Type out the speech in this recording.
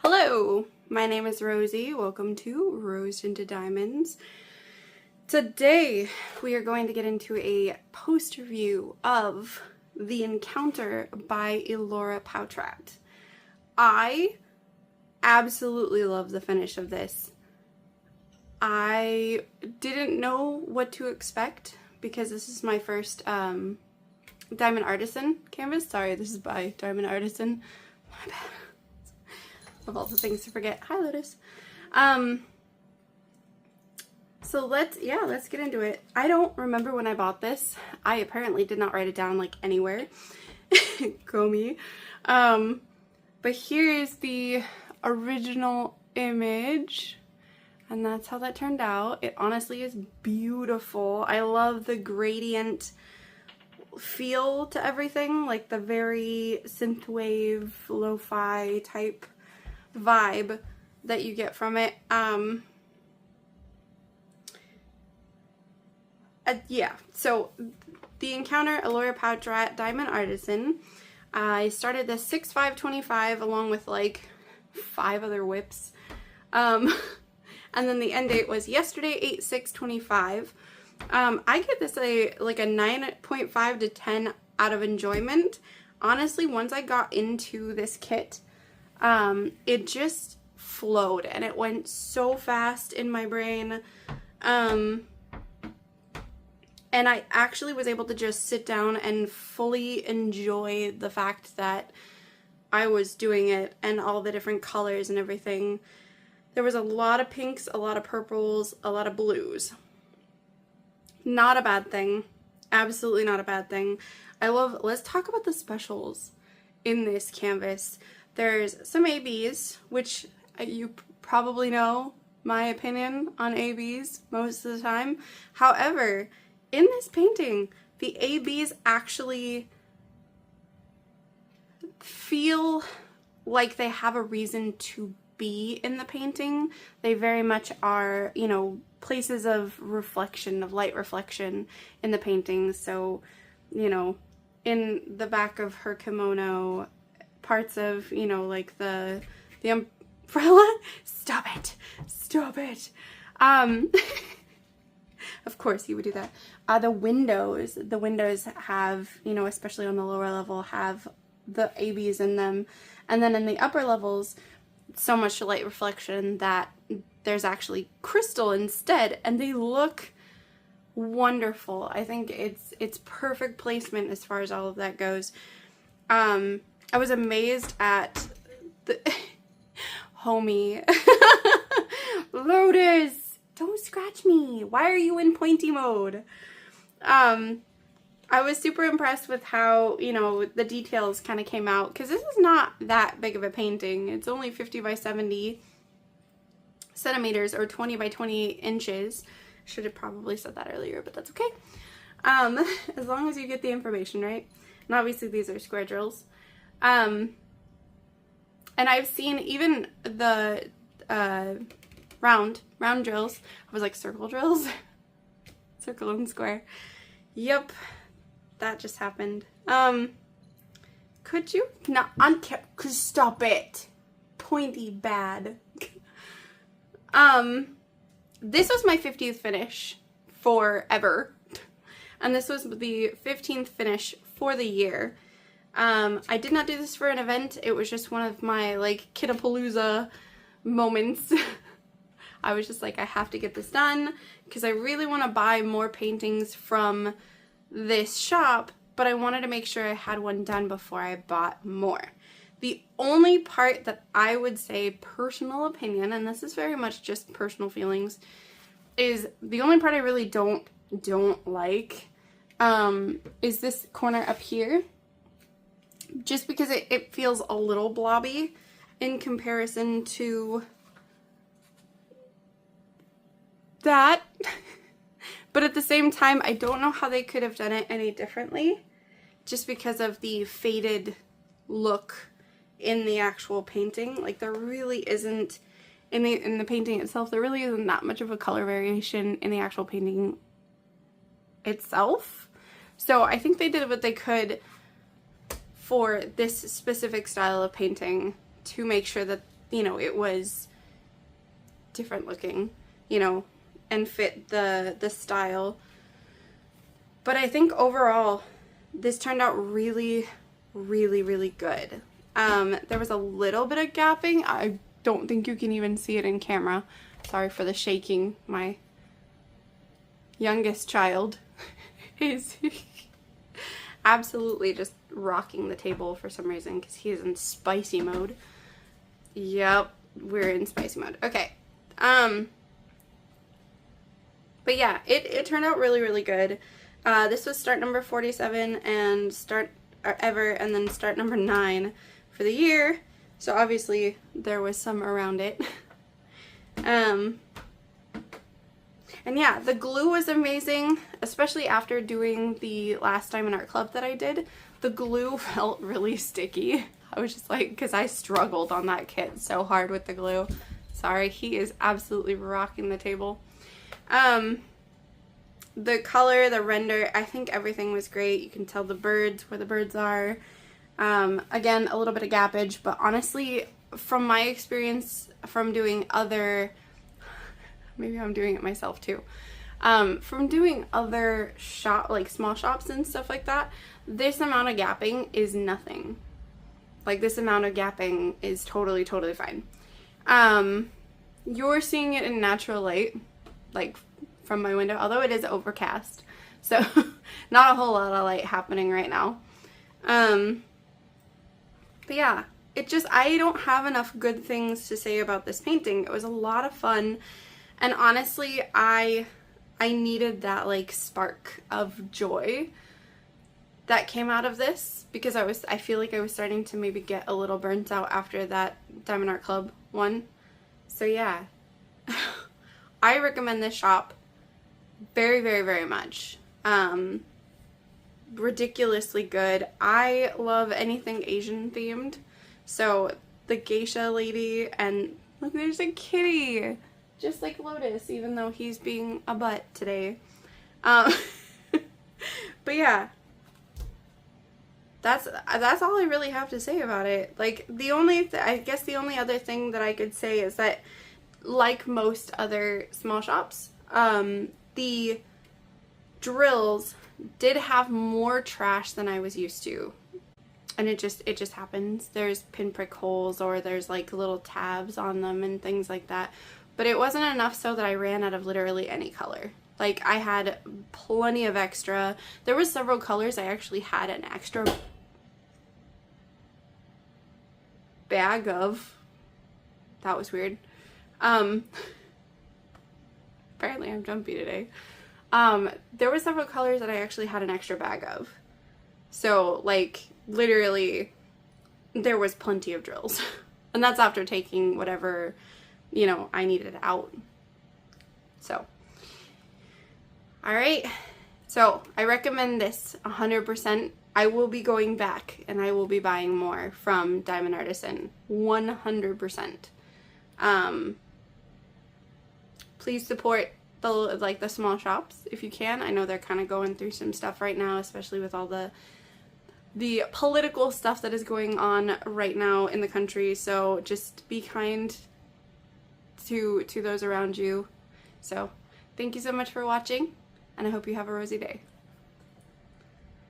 Hello, my name is Rosie. Welcome to Rose into Diamonds. Today we are going to get into a post review of The Encounter by Elora Pautrat. I absolutely love the finish of this. I didn't know what to expect because this is my first Diamond Artisan canvas. Sorry, this is by Diamond Artisan. My bad. Of all the things to forget. Hi, Lotus. So let's get into it. I don't remember when I bought this. I apparently did not write it down like anywhere. Go me. But here is the original image. And that's how that turned out. It honestly is beautiful. I love the gradient feel to everything. Like the very synthwave, lo-fi type vibe that you get from it. Yeah, so The Encounter, Elora Pautrat, Diamond Artisan. I started this 6/5/25 along with like 5 other whips. And then the end date was yesterday, 8/6/25. I give this a 9.5 to 10 out of enjoyment. Honestly, once I got into this kit, it just flowed and it went so fast in my brain. And I actually was able to just sit down and fully enjoy the fact that I was doing it and all the different colors and everything. There was a lot of pinks, a lot of purples, a lot of blues. Not a bad thing. Absolutely not a bad thing. Let's talk about the specials in this canvas. There's some ABs, which you probably know my opinion on ABs most of the time. However, in this painting, the ABs actually feel like they have a reason to be in the painting. They very much are, you know, places of reflection, of light reflection in the painting. So, you know, in the back of her kimono, parts of, you know, like the umbrella. Stop it. Of course you would do that. The windows have, you know, especially on the lower level, have the ABs in them. And then in the upper levels, so much light reflection that there's actually crystal instead, and they look wonderful. I think it's perfect placement as far as all of that goes. I was amazed at the homie. Lotus, don't scratch me. Why are you in pointy mode? I was super impressed with how, you know, the details kind of came out, because this is not that big of a painting. It's only 50 by 70 centimeters or 20 by 20 inches. Should have probably said that earlier, but that's okay. As long as you get the information right. And obviously these are square drills. And I've seen even the round drills. I was like, circle drills? Circle and square. Yep, that just happened. Could you not stop it? Pointy bad. This was my 50th finish forever. And this was the 15th finish for the year. I did not do this for an event. It was just one of my, like, Kitapalooza moments. I was just like, I have to get this done because I really want to buy more paintings from this shop, but I wanted to make sure I had one done before I bought more. The only part that I would say, personal opinion, and this is very much just personal feelings, is the only part I really don't like is this corner up here. Just because it feels a little blobby in comparison to that. But at the same time, I don't know how they could have done it any differently, just because of the faded look in the actual painting. Like, there really isn't, in the painting itself, there really isn't that much of a color variation in the actual painting itself. So I think they did what they could for this specific style of painting to make sure that you know, it was different looking, you know, and fit the style. But I think overall this turned out really, really, really good. There was a little bit of gapping. I don't think you can even see it in camera. Sorry for the shaking. My youngest child is absolutely just rocking the table for some reason because he is in spicy mode. Yep, we're in spicy mode. Okay. But yeah, it turned out really, really good. This was start number 47 and start ever, and then start number 9 for the year. So obviously there was some around it. And yeah, the glue was amazing, especially after doing the last Diamond Art Club that I did. The glue felt really sticky. I was just like, because I struggled on that kit so hard with the glue. Sorry, he is absolutely rocking the table. The color, the render, I think everything was great. You can tell the birds where the birds are. Again, a little bit of gappage, but honestly, from my experience from doing other, maybe I'm doing it myself too, from doing other like small shops and stuff like that, this amount of gapping is nothing. Like, this amount of gapping is totally, totally fine. You're seeing it in natural light, like from my window, although it is overcast, so not a whole lot of light happening right now. But yeah, I don't have enough good things to say about this painting. It was a lot of fun, and honestly, I needed that like spark of joy that came out of this, because I feel like I was starting to maybe get a little burnt out after that Diamond Art Club one. So yeah, I recommend this shop very, very, very much. Ridiculously good. I love anything Asian themed. So the geisha lady, and look, there's a kitty, just like Lotus, even though he's being a butt today. But yeah, that's all I really have to say about it. Like, I guess the only other thing that I could say is that, like most other small shops, the drills did have more trash than I was used to. And it just happens. There's pinprick holes, or there's like little tabs on them and things like that. But it wasn't enough so that I ran out of literally any color. Like, I had plenty of extra. There was several colors I actually had an extra bag of. That was weird. Apparently I'm jumpy today. There were several colors that I actually had an extra bag of. So, like, literally, there was plenty of drills. And that's after taking whatever, you know, I needed out. So, alright. So, I recommend this 100%. I will be going back, and I will be buying more from Diamond Artisan. 100%. Please support the small shops if you can. I know they're kind of going through some stuff right now, especially with all the political stuff that is going on right now in the country. So just be kind to those around you. So thank you so much for watching, and I hope you have a rosy day.